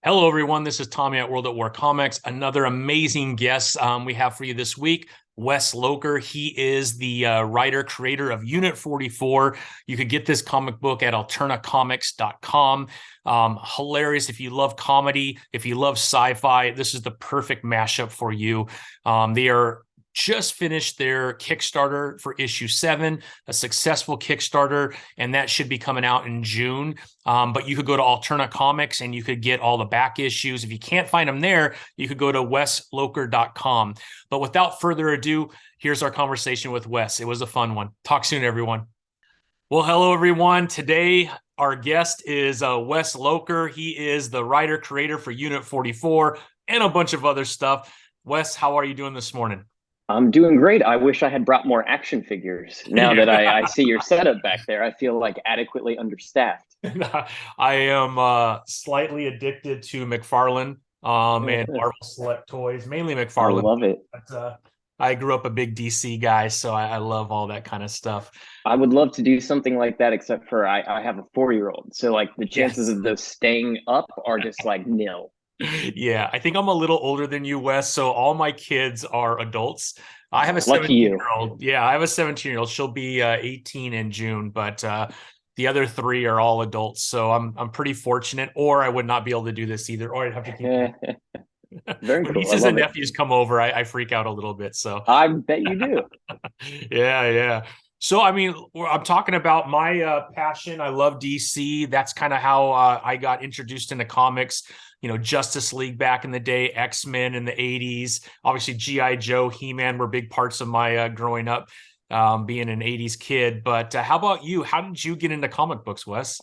Hello, everyone. This is Tommy at World at War Comics. Another amazing guest we have for you this week, Wes Locher. He is the writer, creator of Unit 44. You could get this comic book at alternacomics.com. Hilarious. If you love comedy, if you love sci-fi, this is the perfect mashup for you. They are just finished their Kickstarter for issue 7, a successful Kickstarter, and that should be coming out in June. But you could go to Alterna Comics and you could get all the back issues. If you can't find them there, you could go to weslocher.com. But without further ado, here's our conversation with Wes. It was a fun one. Talk soon, everyone. Well, hello, everyone. Today, our guest is Wes Locher. He is the writer, creator for Unit 44 and a bunch of other stuff. Wes, how are you doing this morning? I'm doing great. I wish I had brought more action figures. Now that I see your setup back there, I feel like adequately understaffed. I am slightly addicted to McFarlane and Marvel Select Toys, mainly I McFarlane. love it. But I grew up a big DC guy, so I love all that kind of stuff. I would love to do something like that, except for I have a 4-year-old. So like the chances Yes. of those staying up are just like nil. Yeah, I think I'm a little older than you, Wes. So all my kids are adults. I have a Lucky 17 you. year old. Yeah, I have a 17-year-old. She'll be 18 in June, but the other three are all adults. So I'm pretty fortunate, or I would not be able to do this either, or I'd have to keep them. Very When cool. I nieces and love it. nephews come over, I freak out a little bit. So I bet you do. yeah. So I mean, I'm talking about my passion. I love DC. That's kind of how I got introduced into comics. You know, Justice League back in the day, X-Men in the 80s. Obviously, G.I. Joe, He-Man were big parts of my growing up, being an 80s kid. But how about you? How did you get into comic books, Wes?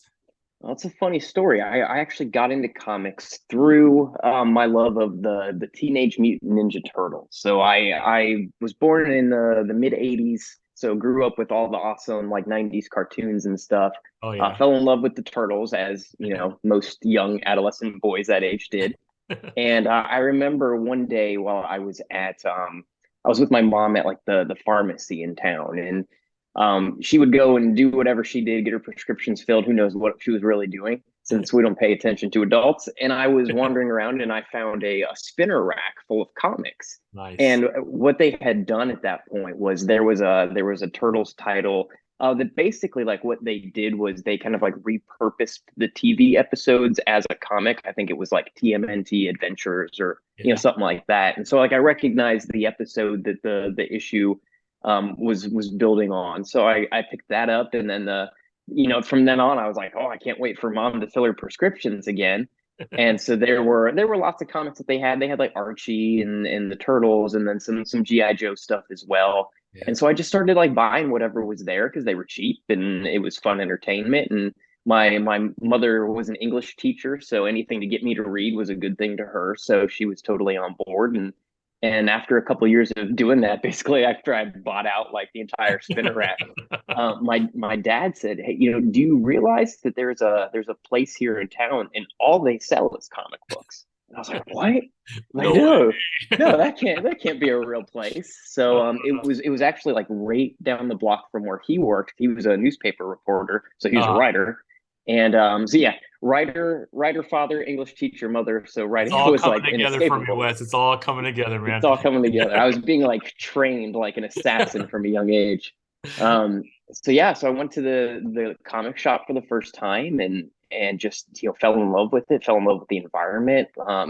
Well, it's a funny story. I actually got into comics through my love of the Teenage Mutant Ninja Turtles. So I was born in the mid '80s, so grew up with all the awesome like '90s cartoons and stuff. Oh yeah. Fell in love with the Turtles, as you know most young adolescent boys that age did. And I remember one day while I was with my mom at like the pharmacy in town, and she would go and do whatever she did, get her prescriptions filled. Who knows what she was really doing, since we don't pay attention to adults. And I was wandering around and I found a spinner rack full of comics. Nice. And what they had done at that point was there was a Turtles title that basically like what they did was they kind of like repurposed the TV episodes as a comic. I think it was like TMNT Adventures or Yeah. something like that. And so like I recognized the episode that the issue was building on. So I picked that up, and then from then on I was like, oh, I can't wait for mom to fill her prescriptions again. And so there were lots of comics that they had. They had like Archie and the Turtles, and then some GI Joe stuff as well. Yeah. And so I just started like buying whatever was there because they were cheap and it was fun entertainment. And my mother was an English teacher, so anything to get me to read was a good thing to her. So she was totally on board. And after a couple of years of doing that, basically after I bought out like the entire spinner rack, my dad said, "Hey, do you realize that there's a place here in town and all they sell is comic books?" And I was like, "What?" Like, No way. no, no, that can't be a real place. So it was actually like right down the block from where he worked. He was a newspaper reporter, so he was a Uh, writer. And so yeah, writer, father, English teacher, mother. So it's writing all was coming like together for me, inescapable. Wes. It's all coming together, It's man. all coming together. I was being like trained like an assassin from a young age. So yeah, so I went to the comic shop for the first time and just fell in love with it, fell in love with the environment. I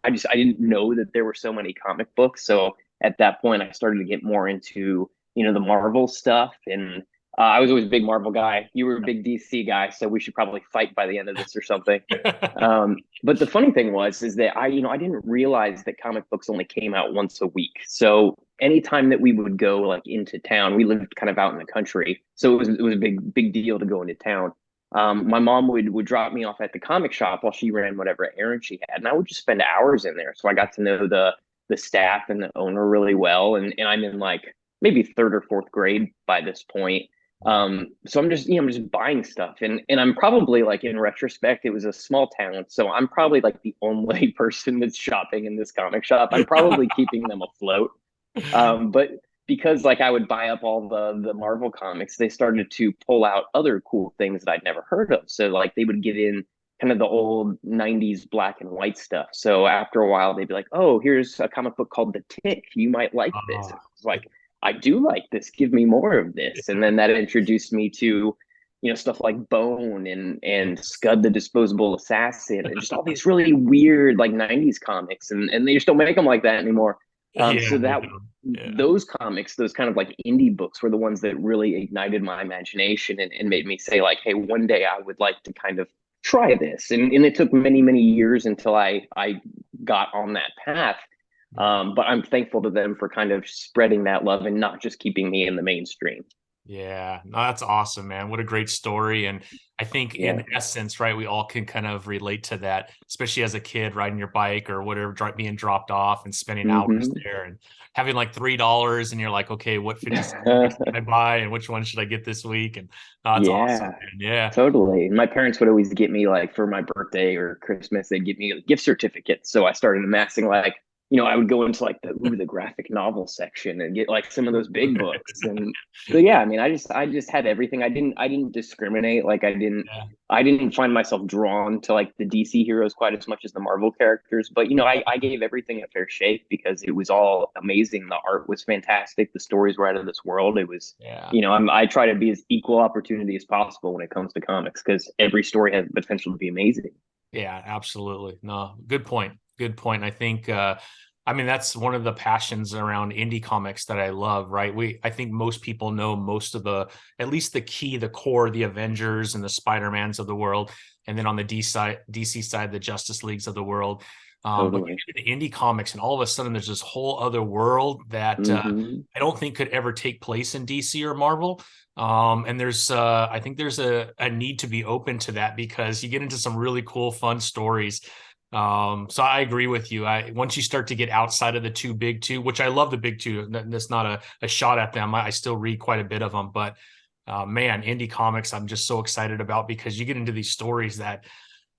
didn't know that there were so many comic books. So at that point I started to get more into the Marvel stuff, and I was always a big Marvel guy. You were a big DC guy, so we should probably fight by the end of this or something. But the funny thing is that I didn't realize that comic books only came out once a week. So anytime that we would go like into town, we lived kind of out in the country, so it was a big deal to go into town. My mom would drop me off at the comic shop while she ran whatever errand she had, and I would just spend hours in there. So I got to know the staff and the owner really well, and I'm in like maybe third or fourth grade by this point. So I'm just buying stuff, and I'm probably like in retrospect, it was a small town, so I'm probably like the only person that's shopping in this comic shop. I'm probably keeping them afloat. But because like I would buy up all the Marvel comics, they started to pull out other cool things that I'd never heard of. So like they would get in kind of the old 90s black and white stuff. So after a while, they'd be like, oh, here's a comic book called The Tick. You might like this. And I was like, I do like this. Give me more of this. And then that introduced me to, stuff like Bone and Scud the Disposable Assassin and just all these really weird like 90s comics. And they just don't make them like that anymore. So that those comics, those kind of like indie books were the ones that really ignited my imagination and made me say like, hey, one day I would like to kind of try this. And it took many, many years until I got on that path. But I'm thankful to them for kind of spreading that love and not just keeping me in the mainstream. Yeah, no, that's awesome, man. What a great story. And I think in essence, right, we all can kind of relate to that, especially as a kid riding your bike or whatever, being dropped off and spending hours there and having like $3 and you're like, okay, what 50 cents should I buy and which one should I get this week? And it's awesome, man. Yeah, totally. My parents would always get me like for my birthday or Christmas, they'd give me gift certificates. So I started amassing like, I would go into like the graphic novel section and get like some of those big books. And so, yeah, I mean, I just had everything. I didn't discriminate. Like I didn't find myself drawn to like the DC heroes quite as much as the Marvel characters. But, I gave everything a fair shake because it was all amazing. The art was fantastic. The stories were out of this world. It was, I try to be as equal opportunity as possible when it comes to comics because every story has the potential to be amazing. Yeah, absolutely. No, good point. Good point. I think, I mean, that's one of the passions around indie comics that I love, right? I think most people know most of at least the core, the Avengers and the Spider-Mans of the world. And then on the DC side, the Justice Leagues of the world. But you get into indie comics and all of a sudden there's this whole other world that I don't think could ever take place in DC or Marvel. And I think there's a need to be open to that because you get into some really cool, fun stories. So I agree with you. Once you start to get outside of the two big two, which I love the big two, that's not a shot at them. I still read quite a bit of them, but man, indie comics, I'm just so excited about because you get into these stories that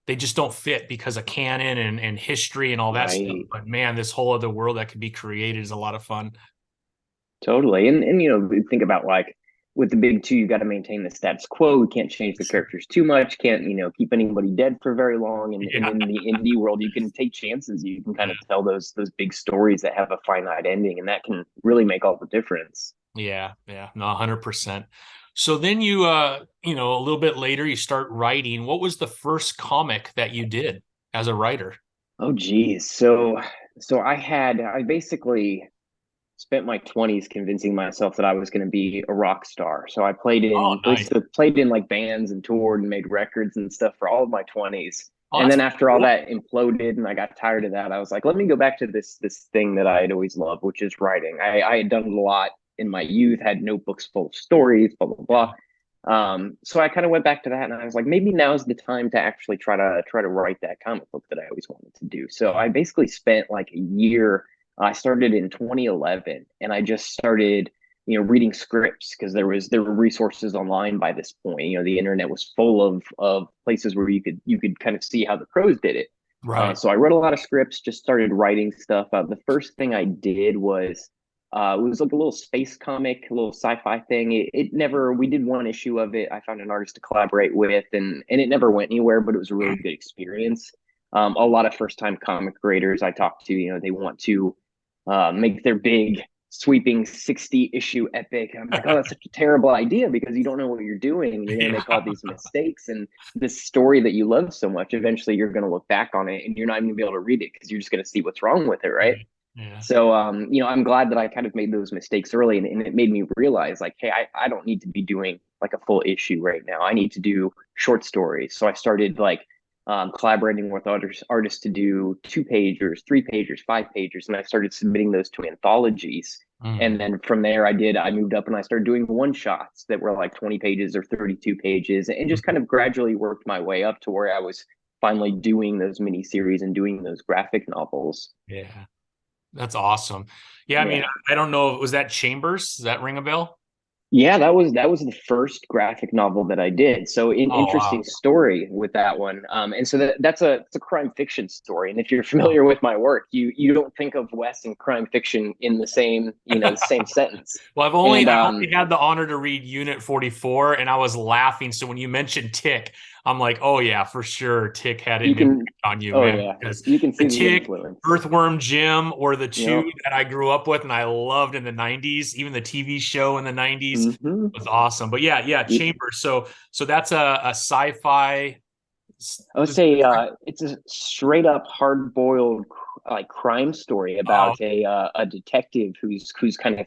they just don't fit because of canon and history and all that stuff. But man, this whole other world that could be created is a lot of fun. Totally. And think about like with the big two, you got to maintain the status quo. You can't change the characters too much. Can't, keep anybody dead for very long. And in the indie world, you can take chances. You can kind of tell those big stories that have a finite ending, and that can really make all the difference. Yeah. No, 100%. So then you, a little bit later, you start writing. What was the first comic that you did as a writer? Oh, geez. So I basically spent my 20s convincing myself that I was going to be a rock star. So I played in like bands and toured and made records and stuff for all of my 20s. And then after all that imploded and I got tired of that, I was like, let me go back to this thing that I had always loved, which is writing. I had done a lot in my youth, had notebooks full of stories, blah, blah, blah. So I kind of went back to that and I was like, maybe now's the time to actually try to write that comic book that I always wanted to do. So I basically spent like a year. I started in 2011 and I just started, reading scripts because there were resources online by this point. The internet was full of places where you could kind of see how the pros did it. Right. So I wrote a lot of scripts, just started writing stuff. The first thing I did was it was like a little space comic, a little sci-fi thing. We did one issue of it. I found an artist to collaborate with and it never went anywhere, but it was a really good experience. A lot of first-time comic creators I talked to, they want to make their big sweeping 60 issue epic. And I'm like, oh, that's such a terrible idea because you don't know what you're doing. You're going to make all these mistakes. And this story that you love so much, eventually you're going to look back on it and you're not even going to be able to read it because you're just going to see what's wrong with it. Right. Yeah. So, I'm glad that I kind of made those mistakes early and it made me realize like, hey, I don't need to be doing like a full issue right now. I need to do short stories. So I started like, collaborating with artists to do 2-pagers, 3-pagers, 5-pagers, and I started submitting those to anthologies. And then from there, I moved up and I started doing one-shots that were like 20 pages or 32 pages and just kind of gradually worked my way up to where I was finally doing those miniseries and doing those graphic novels. Yeah, that's awesome. Yeah, I mean, I don't know. Was that Chambers? Does that ring a bell? Yeah, that was the first graphic novel that I did. So interesting story with that one. And so that's a crime fiction story. And if you're familiar with my work, you don't think of Wes and crime fiction in the same same sentence. Well, I've only had the honor to read Unit 44, and I was laughing. So when you mentioned Tick, I'm like, oh yeah, for sure. Tick had an You can, impact on you, oh man. yeah, Because you can the see the Tick, influence. Earthworm Jim, or the Chew Yep. that I grew up with and I loved in the 90s, even the TV show in the 90s Hmm. was awesome. But yeah, Chambers. So that's a sci-fi. I would This, say it's a straight up hard boiled like crime story oh, about a detective who's kind of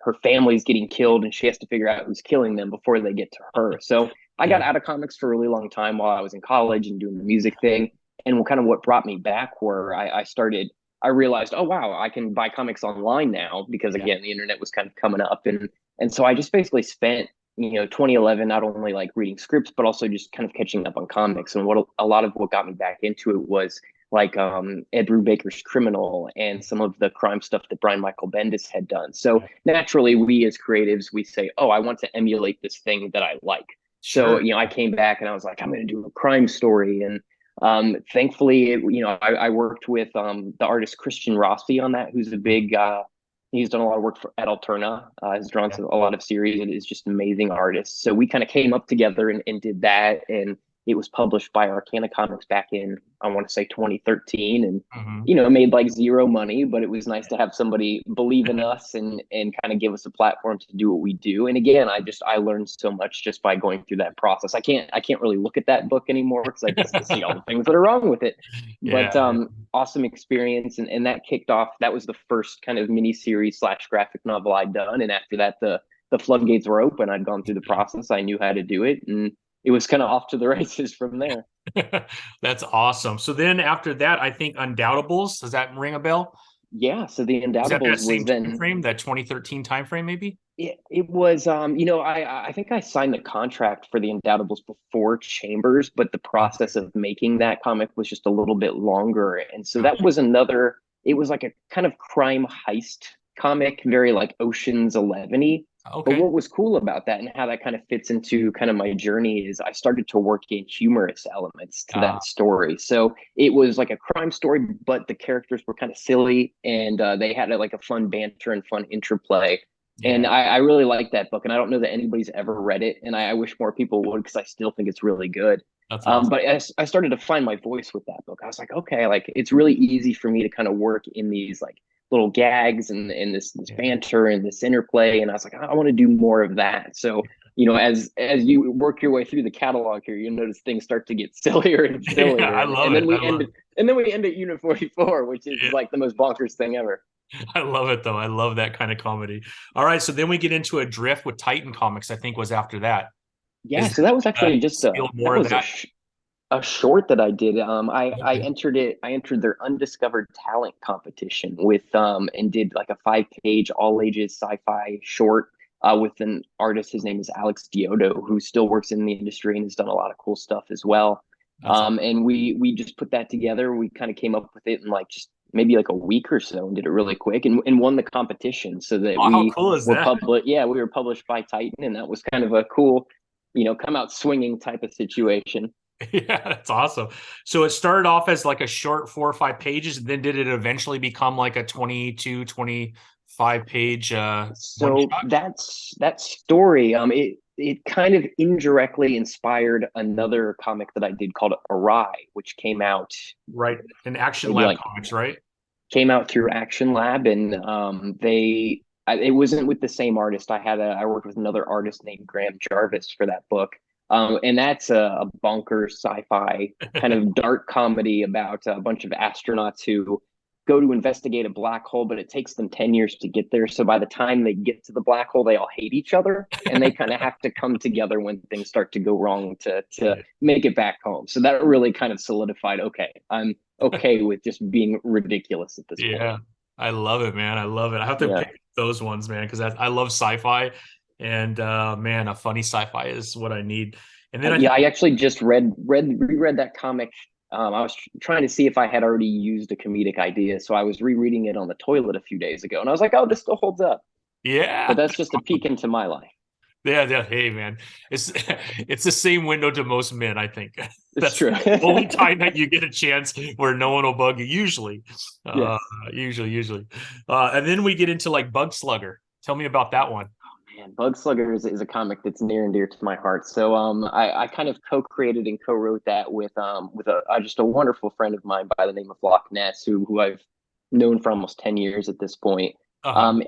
her family's getting killed and she has to figure out who's killing them before they get to her. So I yeah. got out of comics for a really long time while I was in college and doing the music thing. And kind of what brought me back where I realized, oh wow, I can buy comics online now because Yeah. again the internet was kind of coming up and so I just basically spent 2011 not only like reading scripts but also just kind of catching up on comics. And what a lot of what got me back into it was like Ed Brubaker's Criminal and some of the crime stuff that Brian Michael Bendis had done. So naturally we as creatives we say, oh, I want to emulate this thing that I like. So Sure. I came back and I was like, I'm going to do a crime story. And thankfully I worked with the artist Christian Rossi on that, who's a big he's done a lot of work at Alterna. Has drawn Yeah. a lot of series and is just an amazing artist. So we kind of came up together and did that. And it was published by Arcana Comics back in, I want to say 2013. And, Hmm. it made like zero money, but it was nice to have somebody believe in us and kind of give us a platform to do what we do. And again, I learned so much just by going through that process. I can't really look at that book anymore because I just see all the things that are wrong with it. But Yeah. awesome experience. And that kicked off, that was the first kind of mini series / graphic novel I'd done. And after that, the floodgates were open. I'd gone through the process. I knew how to do it. And it was kind of off to the races from there. That's awesome. So then after that, I think Undoubtables, does that ring a bell? Yeah. So the Is that Undoubtables was same time then, frame, that 2013 time frame, maybe? it was, I think I signed the contract for the Undoubtables before Chambers, but the Okay. process of making that comic was just a little bit longer. And so that Okay. was it was like a kind of crime heist comic, very like Ocean's 11-y. But Okay. what was cool about that and how that kind of fits into kind of my journey is I started to work in humorous elements to Uh, that story. So it was like a crime story, but the characters were kind of silly and they had like a fun banter and fun interplay. And yeah. I really like that book, and I don't know that anybody's ever read it, and I wish more people would because I still think it's really good. That's awesome. But as I started to find my voice with that book, I was like, okay, like it's really easy for me to kind of work in these like little gags and this Yeah. banter and this interplay, and I was like, I want to do more of that. So as you work your way through the catalog here, you'll notice things start to get sillier and Yeah, sillier, I and love then it. I we love end and then we end at Unit 44, which is it. like the most bonkers thing ever. I love it though. I love that kind of comedy. All right, so then we get into a drift with Titan Comics, I think was after that. Yeah, Is so that was that actually just still that more of was that? a short that I did. I Okay. entered it. I entered their undiscovered talent competition with and did like a 5-page all ages sci-fi short with an artist. His name is Alex Diodo, who still works in the industry and has done a lot of cool stuff as well. That's all. And we just put that together. We kind of came up with it in like just maybe like a week or so and did it really quick and won the competition so that Oh, how cool is were that? public. Yeah, we were published by Titan, and that was kind of a cool, come out swinging type of situation. Yeah, that's awesome. So it started off as like a short 4 or 5 pages, and then did it eventually become like a 22, 25 page one So shot? that story, it kind of indirectly inspired another comic that I did called Awry, which Right. In Action maybe Lab like Comics, right? came out through Action Lab, and it wasn't with the same artist. I worked with another artist named Graham Jarvis for that book, and that's a bonkers sci-fi kind of dark comedy about a bunch of astronauts who go to investigate a black hole, but it takes them 10 years to get there. So by the time they get to the black hole, they all hate each other, and they kind of have to come together when things start to go wrong to Yeah. make it back home. So that really kind of solidified, okay, I'm okay with just being ridiculous at this point. Yeah. I love it, man. I love it. I have to Yeah. pick those ones, man, because I love sci-fi, and man, a funny sci-fi is what I need. And then I Yeah, think, I actually just reread that comic. I was trying to see if I had already used a comedic idea, so I was rereading it on the toilet a few days ago, and I was like, "Oh, this still holds up." But yeah, that's just a peek into my life. yeah. Hey, man, it's it's the same window to most men. I think It's that's true. the only time that you get a chance where no one will bug you. Usually, uh, Yes. usually. And then we get into like Bug Slugger. Tell me about that one. Man, Bug Slugger is a comic that's near and dear to my heart. So I kind of co-created and co-wrote that with just a wonderful friend of mine by the name of Loch Ness, who I've known for almost 10 years at this point. Uh-huh.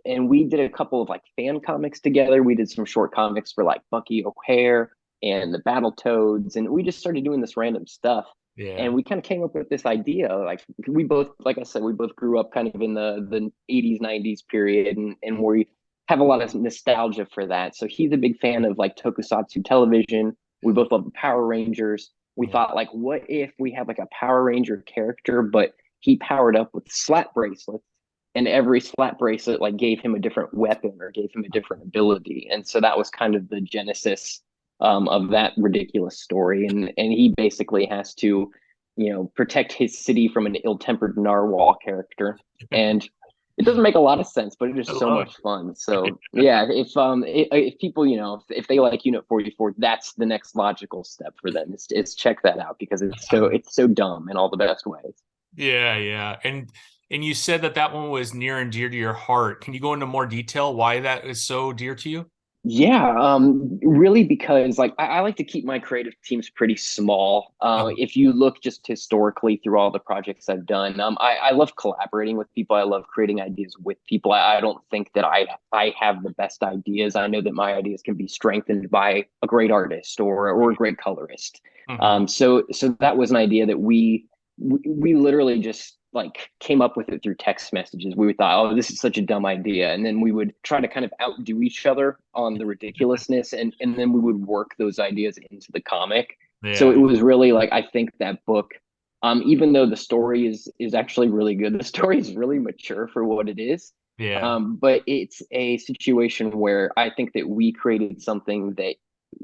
And we did a couple of like fan comics together. We did some short comics for like Bucky O'Hare and the Battletoads, and we just started doing this random stuff. Yeah. And we kind of came up with this idea. Like we both, like I said, we both grew up kind of in the 80s, 90s period, and we have a lot of nostalgia for that. So he's a big fan of like tokusatsu television. We both love the Power Rangers. We Yeah. thought like, what if we had like a Power Ranger character, but he powered up with slap bracelets, and every slap bracelet like gave him a different weapon or gave him a different ability. And so that was kind of the genesis of that ridiculous story. And he basically has to, protect his city from an ill-tempered narwhal character. And it doesn't make a lot of sense, but it is I so love much fun. So yeah, if people, if they like Unit 44, that's the next logical step for them. Is check that out because it. it's so dumb in all the best ways. Yeah, yeah. And you said that that one was near and dear to your heart. Can you go into more detail why that is so dear to you? Yeah, really because like I like to keep my creative teams pretty small. Uh-huh. If you look just historically through all the projects I've done, I love collaborating with people. I love creating ideas with people. I don't think that I have the best ideas. I know that my ideas can be strengthened by a great artist or a great colorist. Mhm. So that was an idea that we literally just like came up with it through text messages. We thought, oh, this is such a dumb idea, and then we would try to kind of outdo each other on the ridiculousness, and then we would work those ideas into the comic. So Yeah, it was really like I think that book, even though the story is actually really good, the story is really mature for what it is. yeah, But it's a situation where I think that we created something that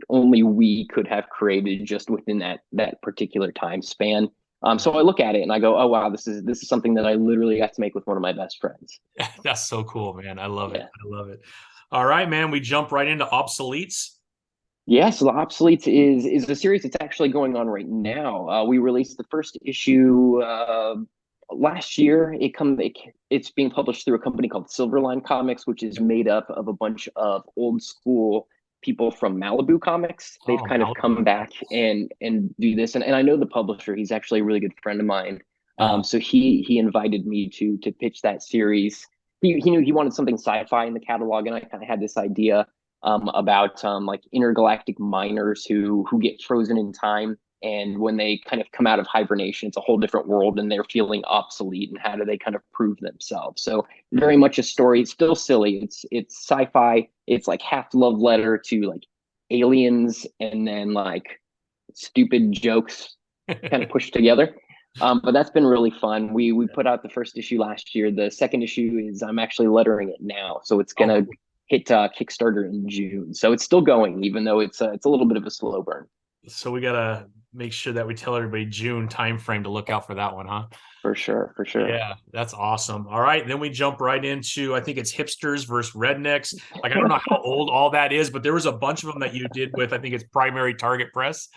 only we could have created just within that particular time span. So I look at it and I go, oh wow, this is something that I literally got to make with one of my best friends. that's so cool, man. I love it. Yeah. I love it. All right, man. We jump right into obsoletes. Yeah, so the Obsoletes is a series that's actually going on right now. We released the first issue last year. It's being published through a company called Silverline Comics, which is made up of a bunch of old school people from Malibu Comics. They've Oh, kind of Malibu. come back and do this, and I know the publisher. He's actually a really good friend of mine. Uh-huh. So he invited me to pitch that series. He knew he wanted something sci-fi in the catalog, and I kind of had this idea about like intergalactic miners who get frozen in time, and when they kind of come out of hibernation, it's a whole different world, and they're feeling obsolete. And how do they kind of prove themselves? So very much a story. It's still silly. It's sci-fi. It's like half love letter to like aliens, and then like stupid jokes kind of pushed together. But that's been really fun. We put out the first issue last year. The second issue is I'm actually lettering it now, so it's Oh, gonna cool. hit Kickstarter in June. So it's still going, even though it's a little bit of a slow burn. So we gotta make sure that we tell everybody June time frame to look out for that one, huh? For sure, for sure. Yeah, that's awesome. All right, then we jump right into I think it's hipsters versus rednecks. Like I don't know how old all that is, but there was a bunch of them that you did with I think it's Primary Target Press.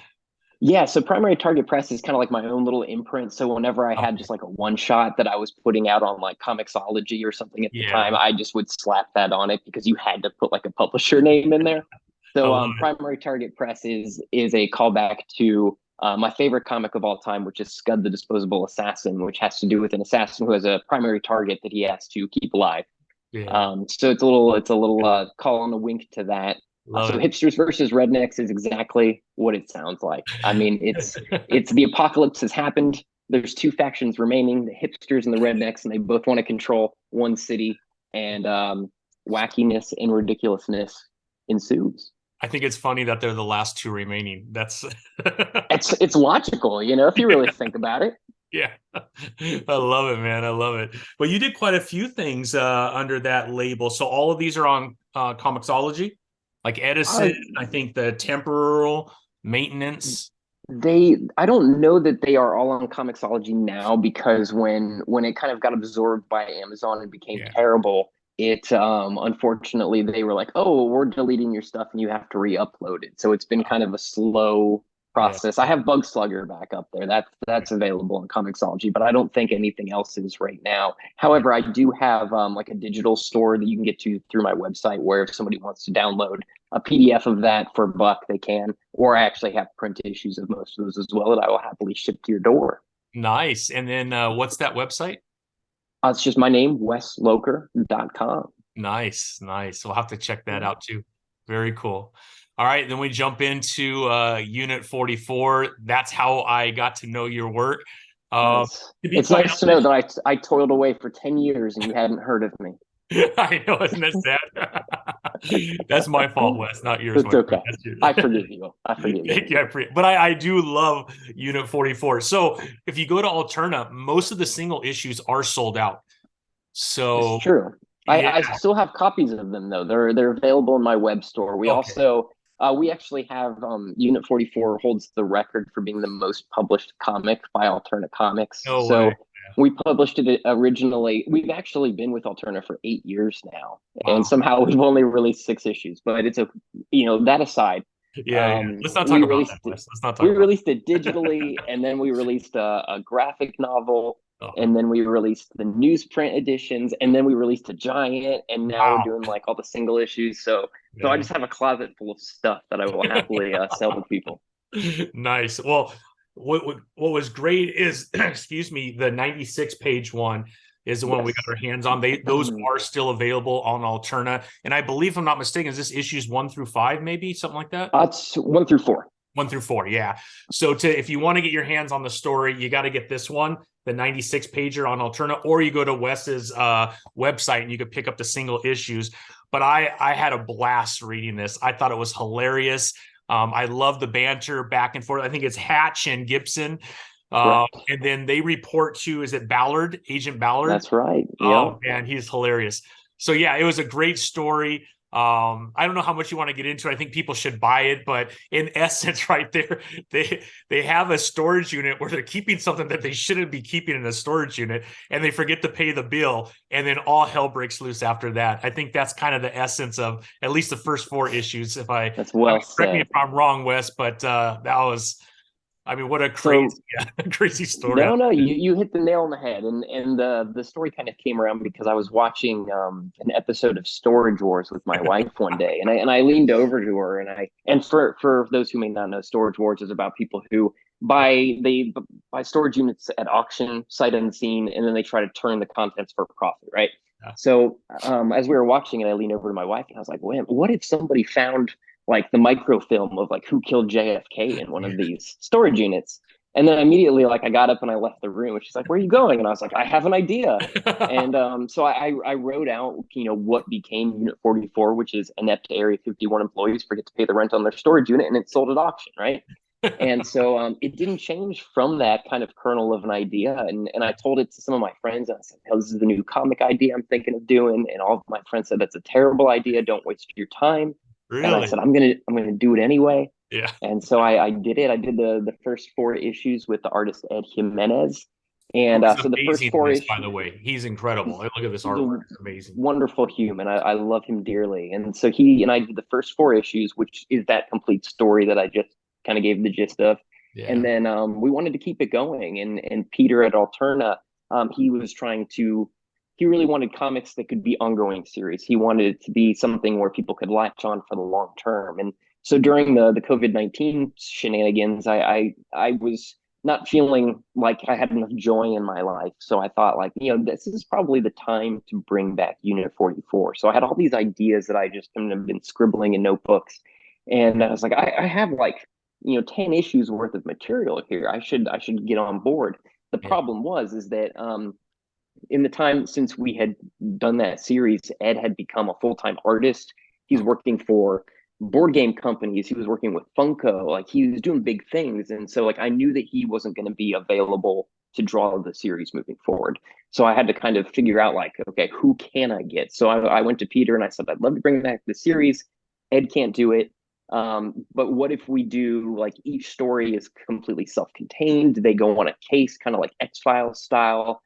Yeah, so Primary Target Press is kind of like my own little imprint. So whenever I had Okay. just like a one shot that I was putting out on like Comixology or something at the Yeah, time, I just would slap that on it because you had to put like a publisher name in there. I So love it. Primary Target Press is a callback to my favorite comic of all time, which is Scud the Disposable Assassin, which has to do with an assassin who has a primary target that he has to keep alive. Yeah, So it's a little call on a wink to that. love So it. hipsters versus rednecks is exactly what it sounds like. I mean, it's the apocalypse has happened. There's two factions remaining, the hipsters and the rednecks, and they both want to control one city, and wackiness and ridiculousness ensues. I think it's funny that they're the last two remaining. That's It's logical, if you really think about it. yeah. I love it, man. I love it. Well, you did quite a few things under that label. So all of these are on Comixology, like Uh, Edison, I think the temporal maintenance. I don't know that they are all on Comixology now because when it kind of got absorbed by Amazon and became Yeah. terrible, it unfortunately they were like, oh, we're deleting your stuff and you have to re-upload it. So it's been kind of a slow Yeah. process. I have Bug Slugger back up there. That's available on Comixology, but I don't think anything else is right now. However, I do have like a digital store that you can get to through my website, where if somebody wants to download a PDF of that for a buck, they can. Or I actually have print issues of most of those as well that I will happily ship to your door. Nice. And then what's that website? It's just my name, weslocher.com. Nice, nice. We'll have to check that out too. Very cool. All right, then we jump into Unit 44. That's how I got to know your work. Nice. To be It's quite nice to know that I toiled away for 10 years and you hadn't heard of me. I know, isn't that sad? That's my fault, Wes, not yours, It's my friend. okay. That's yours. I forgive you. I forgive you. Thank you. But I do love Unit 44. So if you go to Alterna, most of the single issues are sold out. It's So true. yeah. I still have copies of them though. They're available in my web store. We Okay. also we actually have Unit 44 holds the record for being the most published comic by Alterna Comics. No way. So we published it originally. We've actually been with Alterna for 8 years now, and Wow. somehow we've only released 6 issues. But it's a that aside, Yeah. Let's not talk we about released that, Wes. Let's not talk we about released it digitally, and then we released a graphic novel, that. and then we released the newsprint editions, and then we released a giant, and now we're Wow. doing like all the single issues. So I Yeah. just have a closet full of stuff that I will happily sell to people. Nice. Well, what was great is, excuse me, the 96 page one is the one we got Yes. our hands on. Those are still available on Alterna, and I believe, if I'm not mistaken, is this issues 1 through 5, maybe something like that? It's 1 through 4. 1 through 4, yeah. So if you want to get your hands on the story, you got to get this one, the 96 pager on Alterna, or you go to Wes's website and you could pick up the single issues. But I had a blast reading this. I thought it was hilarious. I love the banter back and forth. I think it's Hatch and Gibson. And then they report to, is it Ballard, Agent Ballard? That's right. Oh man, he's hilarious. So yeah, it was a great story. I don't know how much you want to get into it. I think people should buy it, but in essence, right there, they have a storage unit where they're keeping something that they shouldn't be keeping in a storage unit, and they forget to pay the bill, and then all hell breaks loose after that. I think that's kind of the essence of at least the first 4 issues. That's well said. Correct me if I'm wrong, Wes, but that was, I mean, what a crazy, crazy story. No, you hit the nail on the head, and the story kind of came around because I was watching an episode of Storage Wars with my wife one day, and I leaned over to her, and for those who may not know, Storage Wars is about people who buy storage units at auction, sight unseen, and then they try to turn the contents for profit, right? Yeah. So as we were watching it, I leaned over to my wife and I was like, "Wait, what if somebody found like the microfilm of like who killed JFK in one of these storage units?" And then immediately, like, I got up and I left the room. And she's like, "Where are you going?" And I was like, "I have an idea." And so I wrote out, what became Unit 44, which is inept Area 51 employees forget to pay the rent on their storage unit, and it's sold at auction, right? And so it didn't change from that kind of kernel of an idea. And I told it to some of my friends, and I said, "Oh, this is the new comic idea I'm thinking of doing." And all of my friends said, "That's a terrible idea. Don't waste your time." Really? And I said, I'm gonna do it anyway. Yeah. And so I did it. I did the first 4 issues with the artist Ed Jimenez. And so the first 4 issues, by the way, he's incredible. Look at this artwork; it's amazing. Wonderful human. I love him dearly. And so he and I did the first 4 issues, which is that complete story that I just kind of gave the gist of. Yeah. And then we wanted to keep it going. And Peter at Alterna, he was he really wanted comics that could be ongoing series. He wanted it to be something where people could latch on for the long term. And so during the COVID-19 shenanigans, I was not feeling like I had enough joy in my life. So I thought, like, this is probably the time to bring back Unit 44. So I had all these ideas that I just have been scribbling in notebooks. And I was like, I have like, 10 issues worth of material here. I should get on board. The problem is that in the time since we had done that series, Ed had become a full-time artist. He's working for board game companies. He was working with Funko. Like, he was doing big things. And so, like, I knew that he wasn't going to be available to draw the series moving forward. So I had to kind of figure out, like, okay, who can I get? So I went to Peter and I said, I'd love to bring back the series. Ed can't do it. But what if we do, like, each story is completely self-contained? They go on a case, kind of like X-Files style.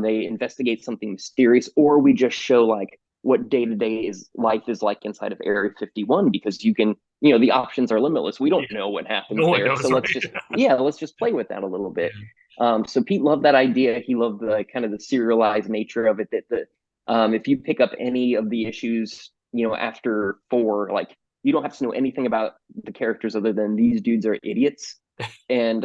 They investigate something mysterious, or we just show like what day-to-day is life is like inside of Area 51, because you can, you know, the options are limitless. We Yeah. don't know what happens No one there. So knows, let's right? just, yeah, let's just play with that a little bit. Yeah. So Pete loved that idea. He loved the kind of the serialized nature of it, that if you pick up any of the issues, you know, after 4, like, you don't have to know anything about the characters other than these dudes are idiots. And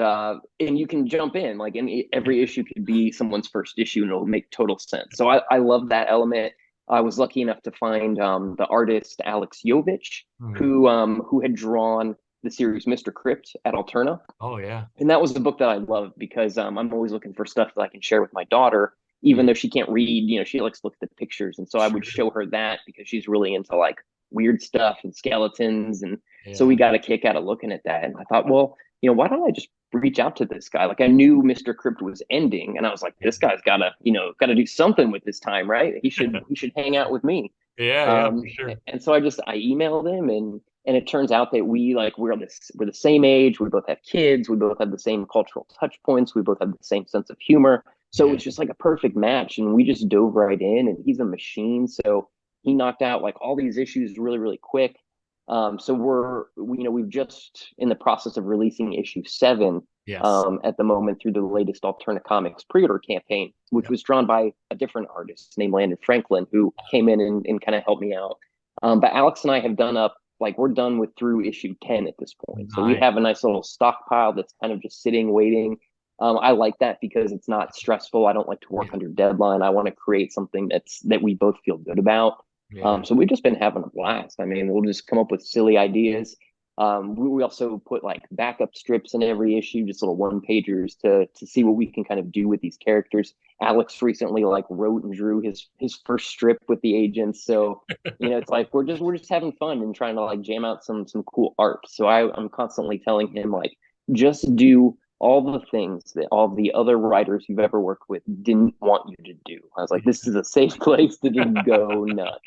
you can jump in, like, every issue could be someone's first issue and it'll make total sense. So I love that element. I was lucky enough to find the artist Alex Jovich, Hmm. who had drawn the series Mr. Crypt at Alterna. Oh yeah. And that was the book that I loved, because I'm always looking for stuff that I can share with my daughter, even Yeah. though she can't read. You know, she likes to look at the pictures, and so I would Sure. show her that, because she's really into like weird stuff and skeletons, and so we Yeah. got a kick out of looking at that. And I thought, well, you know, why don't I just reach out to this guy? Like, I knew Mr. Crypt was ending, and I was like, Yeah. this guy's gotta, you know, gotta do something with his time, right? He should hang out with me. Yeah, yeah, for sure. And so I emailed him, and it turns out that we're the same age, we both have kids, we both have the same cultural touch points, we both have the same sense of humor. So Yeah. it's just like a perfect match, and we just dove right in, and he's a machine. So he knocked out like all these issues really, really quick. So we've just in the process of releasing issue 7 Yes. at the moment through the latest Alterna Comics pre-order campaign, which Yep. was drawn by a different artist named Landon Franklin, who came in and kind of helped me out. But Alex and I have done up, like, we're done with through issue 10 at this point. So we Nice. have a nice little stockpile that's kind of just sitting, waiting. I like that because it's not stressful. I don't like to work Yeah. under deadline. I want to create something that we both feel good about. Yeah. So we've just been having a blast. I mean, we'll just come up with silly ideas. We also put like backup strips in every issue, just little one pagers to see what we can kind of do with these characters. Alex recently like wrote and drew his first strip with the agents, so you know, it's like we're just having fun and trying to like jam out some cool art. So I'm constantly telling him, like, just do all the things that all the other writers you've ever worked with didn't want you to do. I was like, this is a safe place to just go nuts.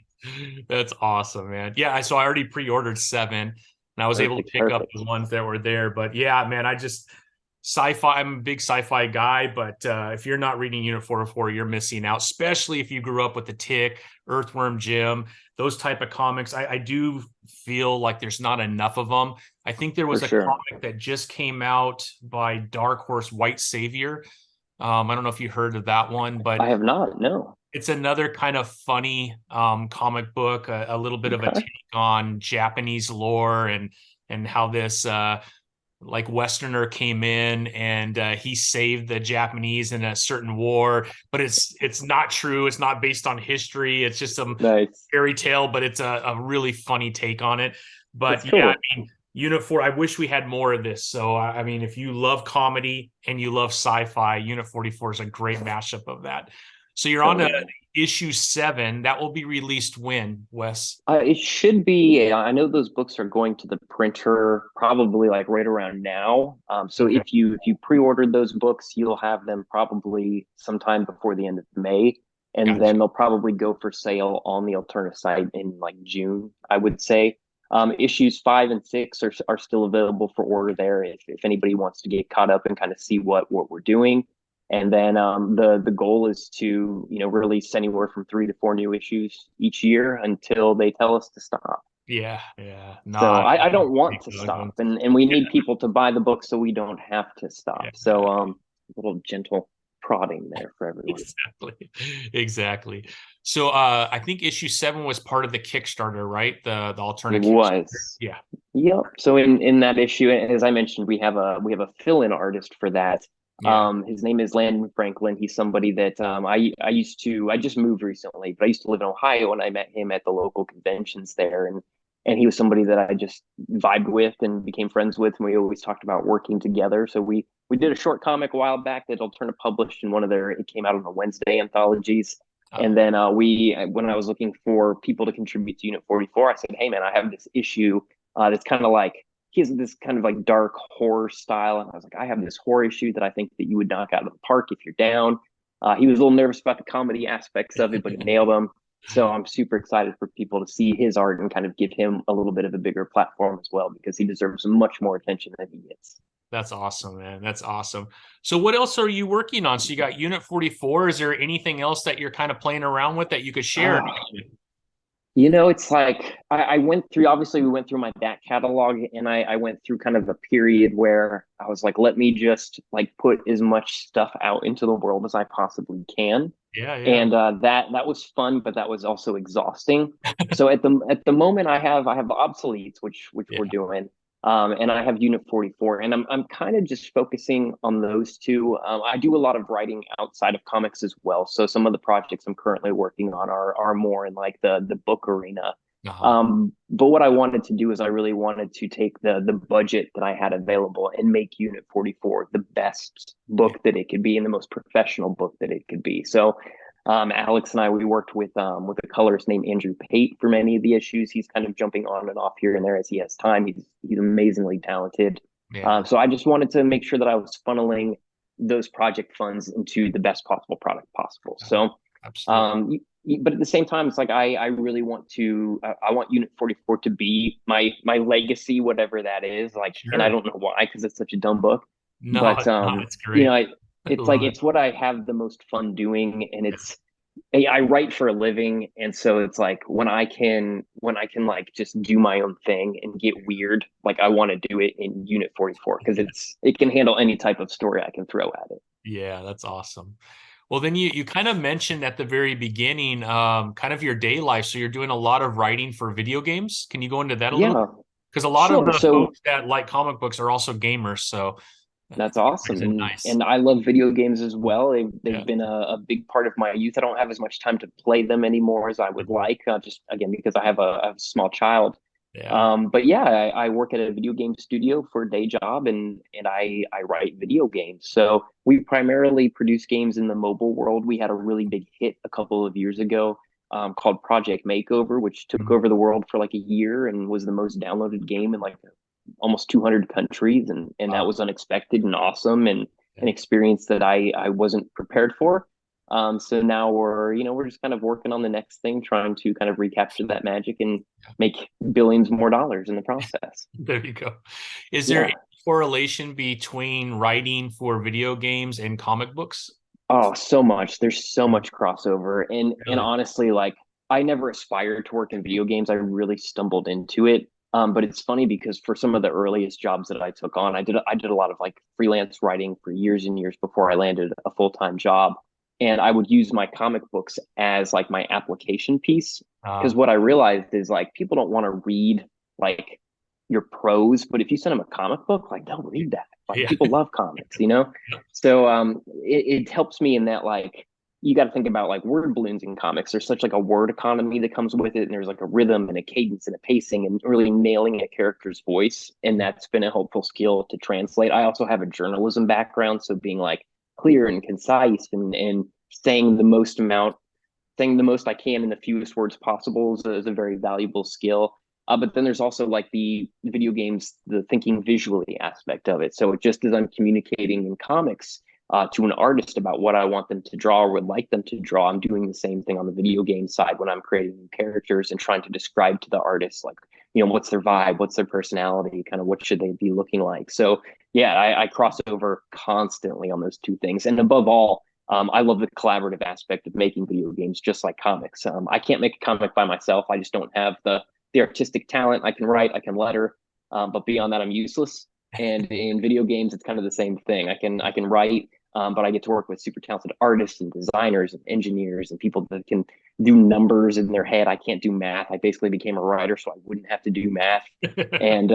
That's awesome, man. Yeah, so I already pre-ordered 7 and I was able to Perfect, pick up perfect. the ones that were there. But yeah, man, I just sci-fi, I'm a big sci-fi guy, but if you're not reading Unit 404, you're missing out, especially if you grew up with The Tick, Earthworm Jim, those type of comics. I do feel like there's not enough of them. I think there For was a sure. comic that just came out by Dark Horse, White Savior. I don't know if you heard of that one, but I have not, no. it's another kind of funny comic book, a little bit of a Okay. take on Japanese lore and how this like Westerner came in and he saved the Japanese in a certain war, but it's not true. It's not based on history. It's just some Nice. fairy tale, but it's a really funny take on it. That's But yeah, I cool. mean, Unit 4, I wish we had more of this. So I mean, if you love comedy and you love sci-fi, Unit 44 is a great mashup of that. So you're on to Totally. issue 7. That will be released when, Wes? It should be. I know those books are going to the printer probably like right around now. So Okay, if you pre-ordered those books, you'll have them probably sometime before the end of May, and gotcha. then they'll probably go for sale on the Alterna site in like June, I would say. Issues 5 and 6 are still available for order there if anybody wants to get caught up and kind of see what we're doing. And then the goal is to, you know, release anywhere from 3 to 4 new issues each year until they tell us to stop. Yeah, yeah. No, So I don't want pretty to good stop, one. and we need people to buy the book so we don't have to stop. Yeah. So a little gentle prodding there for everyone. Exactly. Exactly. So I think issue 7 was part of the Kickstarter, right? The It alternate Kickstarter. was. Yeah. Yep. So in that issue, as I mentioned, we have a fill-in artist for that. Yeah. His name is Landon Franklin. He's somebody that I just moved recently, but I used to live in Ohio, and I met him at the local conventions there, and he was somebody that I just vibed with and became friends with, and we always talked about working together. So we did a short comic a while back that Alterna published in one of their, it came out on the Wednesday anthologies. Oh, And then when I was looking for people to contribute to Unit 44, I said, hey man, I have this issue that's kind of like, he has this kind of like dark horror style. And I was like, I have this horror issue that I think that you would knock out of the park if you're down. He was a little nervous about the comedy aspects of it, but he nailed them. So I'm super excited for people to see his art and kind of give him a little bit of a bigger platform as well, because he deserves much more attention than he gets. that's awesome, man. That's awesome. So what else are you working on? So you got Unit 44. Is there anything else that you're kind of playing around with that you could share? Uh, It's like I went through, obviously, we went through my back catalog, and I went through kind of a period where I was like, let me just like put as much stuff out into the world as I possibly can. Yeah, yeah, And that was fun, but that was also exhausting. So at the moment, I have Obsoletes, which we're yeah. doing, and I have Unit 44, and I'm kind of just focusing on those two. I do a lot of writing outside of comics as well. So some of the projects I'm currently working on are more in like the book arena. Uh-huh. But what I wanted to do is I really wanted to take the budget that I had available and make Unit 44 the best Yeah, book that it could be and the most professional book that it could be. So Alex and I, we worked with a colorist named Andrew Pate for many of the issues. He's kind of jumping on and off here and there as he has time. He's amazingly talented. yeah, So I just wanted to make sure that I was funneling those project funds into the best possible product possible. uh-huh. So, Absolutely. but at the same time, it's like I really want to I want Unit 44 to be my legacy, whatever that is. Like, and I Sure. don't know why because it's such a dumb book, No, but no, it's great. I it's like love it. it's what I have the most fun doing, and I write for a living, and so it's like when I can like just do my own thing and get weird, like I want to do it in Unit 44 because it can handle any type of story I can throw at it. Yeah, that's awesome. Well, then you kind of mentioned at the very beginning, kind of your day life. So you're doing a lot of writing for video games. Can you go into that a little bit? Yeah, Because a lot of sure. the So folks that like comic books are also gamers, so that's it's awesome, and nice. and I love video games as well. They've Yeah. been a big part of my youth. I don't have as much time to play them anymore as I would Mhm. like, just again because I have a small child. Yeah. But yeah, I work at a video game studio for a day job, and I write video games. So we primarily produce games in the mobile world. We had a really big hit a couple of years ago, called Project Makeover, which took Mhm. over the world for like a year and was the most downloaded game in like almost 200 countries, and that Wow. was unexpected and awesome and an Yeah. experience that I wasn't prepared for. So now we're just kind of working on the next thing, trying to kind of recapture that magic and make billions more dollars in the process. There you go. Is there any Yeah. correlation between writing for video games and comic books? Oh, so much. There's so Yeah, much crossover. And really. honestly, like I never aspired to work in video games. I really stumbled into it. But it's funny because for some of the earliest jobs that I took on, I did a lot of like freelance writing for years and years before I landed a full-time job. And I would use my comic books as like my application piece. Because Uh, what I realized is like people don't want to read like your prose, but if you send them a comic book, like they'll read that. Like yeah. people love comics. So it helps me in that like you got to think about like word balloons in comics. There's such like a word economy that comes with it, and there's like a rhythm and a cadence and a pacing and really nailing a character's voice, and that's been a helpful skill to translate. I also have a journalism background, so being like clear and concise and saying the most I can in the fewest words possible is a very valuable skill. But then there's also like the video games, the thinking visually aspect of it. So just as I'm communicating in comics to an artist about what I want them to draw or would like them to draw, I'm doing the same thing on the video game side when I'm creating new characters and trying to describe to the artist, like, what's their vibe, what's their personality, kind of what should they be looking like. So yeah, I cross over constantly on those two things. And above all, I love the collaborative aspect of making video games, just like comics. I can't make a comic by myself. I just don't have the artistic talent. I can write, I can letter, but beyond that, I'm useless. And in video games, it's kind of the same thing. I can write, but I get to work with super talented artists and designers and engineers and people that can do numbers in their head. I can't do math. I basically became a writer, so I wouldn't have to do math. And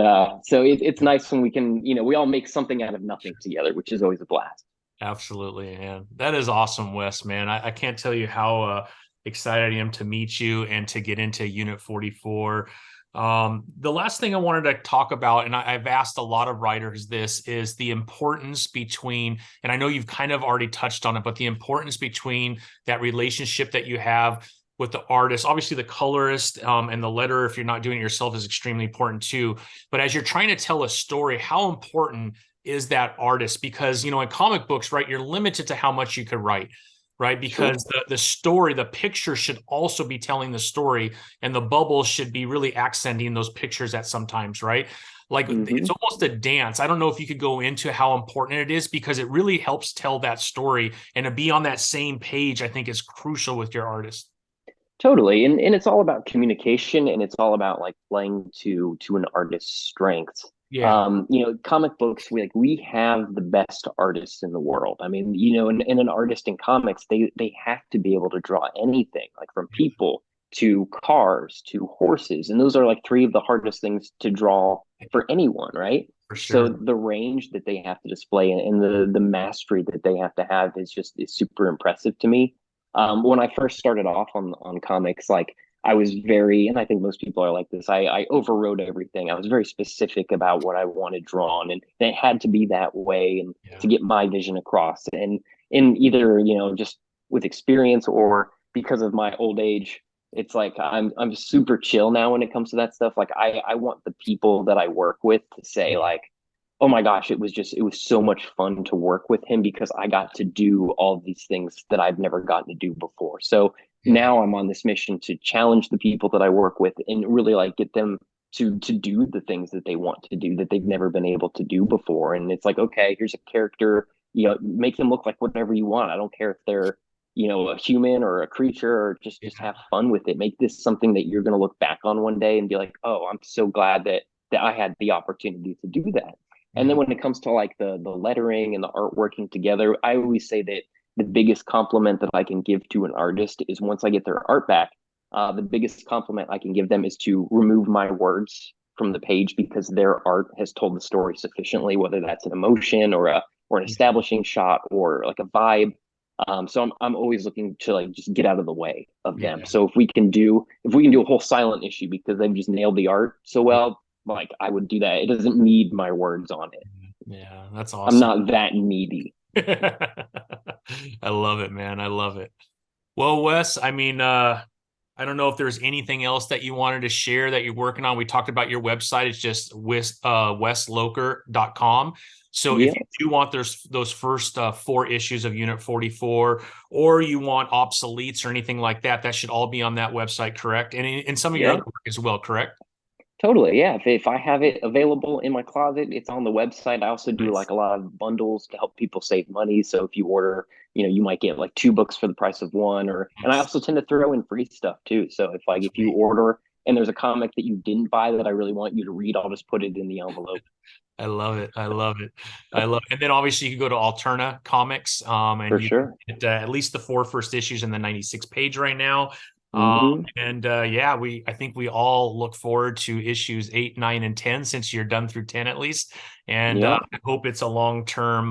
so it's nice when we can, we all make something out of nothing together, which is always a blast. Absolutely, man. That is awesome, Wes, man. I can't tell you how excited I am to meet you and to get into Unit 44. The last thing I wanted to talk about, and I've asked a lot of writers this, is the importance between, and I know you've kind of already touched on it, but the importance between that relationship that you have with the artist. Obviously, the colorist and the letterer, if you're not doing it yourself, is extremely important too. But as you're trying to tell a story, how important is that artist? Because in comic books, right, you're limited to how much you could write, right? Sure. Because the story, the picture should also be telling the story, and the bubbles should be really accenting those pictures at sometimes, right? Like it's Hmm. almost a dance. I don't know if you could go into how important it is because it really helps tell that story, and to be on that same page, I think is crucial with your artist. Totally. And it's all about communication, and it's all about like playing to an artist's strengths. Yeah. Comic books, we have the best artists in the world. I mean, in an artist in comics, they have to be able to draw anything, like from people to cars to horses. And those are like three of the hardest things to draw for anyone, right? For So sure. the range that they have to display and the mastery that they have to have is super impressive to me. When I first started off on comics, like I was very, and I think most people are like this. I overrode everything. I was very specific about what I wanted drawn, and it had to be that way, and Yeah. to get my vision across. And in either just with experience or because of my old age, it's like I'm super chill now when it comes to that stuff. Like I want the people that I work with to say Yeah. like, oh my gosh, it was so much fun to work with him because I got to do all of these things that I've never gotten to do before. So Yeah. now I'm on this mission to challenge the people that I work with and really like get them to do the things that they want to do that they've never been able to do before. And it's like, okay, here's a character, make them look like whatever you want. I don't care if they're, a human or a creature, or just Yeah. have fun with it. Make this something that you're going to look back on one day and be like, oh, I'm so glad that I had the opportunity to do that. And Yeah. then when it comes to like the lettering and the art working together, I always say that the biggest compliment that I can give to an artist is once I get their art back, the biggest compliment I can give them is to remove my words from the page because their art has told the story sufficiently, whether that's an emotion or an Yeah. establishing shot or like a vibe. So I'm always looking to like just get out of the way of them. Yeah. So if we can do a whole silent issue because they've just nailed the art so well, like I would do that. It doesn't need my words on it. Yeah. That's I'm awesome. not that needy. I love it, man. I love it. Well, Wes, I mean, I don't know if there's anything else that you wanted to share that you're working on. We talked about your website. It's just weslocher.com. So if Yeah, you do want those first four issues of Unit 44, or you want obsoletes or anything like that, that should all be on that website, correct? And in some of your yeah, other work as well, correct? totally. Yeah, if I have it available in my closet, it's on the website. I also do Nice. like a lot of bundles to help people save money. So if you order, you might get like two books for the price of one, and I Nice. also tend to throw in free stuff too. So if you Sweet. order and there's a comic that you didn't buy that I really want you to read, I'll just put it in the envelope. I love it. I love it. I love it. And then obviously you can go to Alterna Comics, For and you can sure. get at least the four first issues in the 96 page right now. Hmm. And yeah, I think we all look forward to issues 8, 9, and 10 since you're done through 10 at least. And Yeah. I hope it's a long-term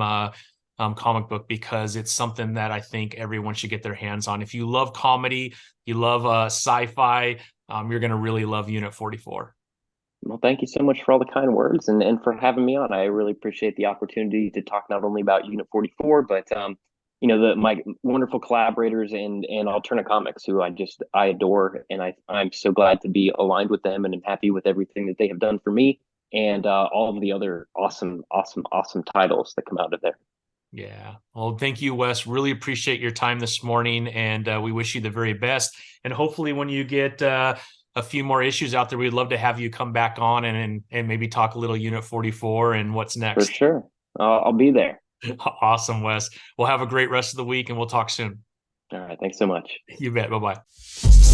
comic book because it's something that I think everyone should get their hands on. If you love comedy, you love sci-fi, you're going to really love Unit 44. Well, thank you so much for all the kind words and for having me on. I really appreciate the opportunity to talk not only about Unit 44, but my wonderful collaborators and Alterna Comics, who I adore, and I'm so glad to be aligned with them, and I'm happy with everything that they have done for me, and all of the other awesome, awesome, awesome titles that come out of there. Yeah. Well, thank you, Wes. Really appreciate your time this morning, and we wish you the very best. And hopefully, when you get a few more issues out there, we'd love to have you come back on and maybe talk a little Unit 44 and what's For next. sure. I'll be there. Awesome, Wes. Well, have a great rest of the week, and we'll talk soon. All right. Thanks so much. You bet. Bye bye.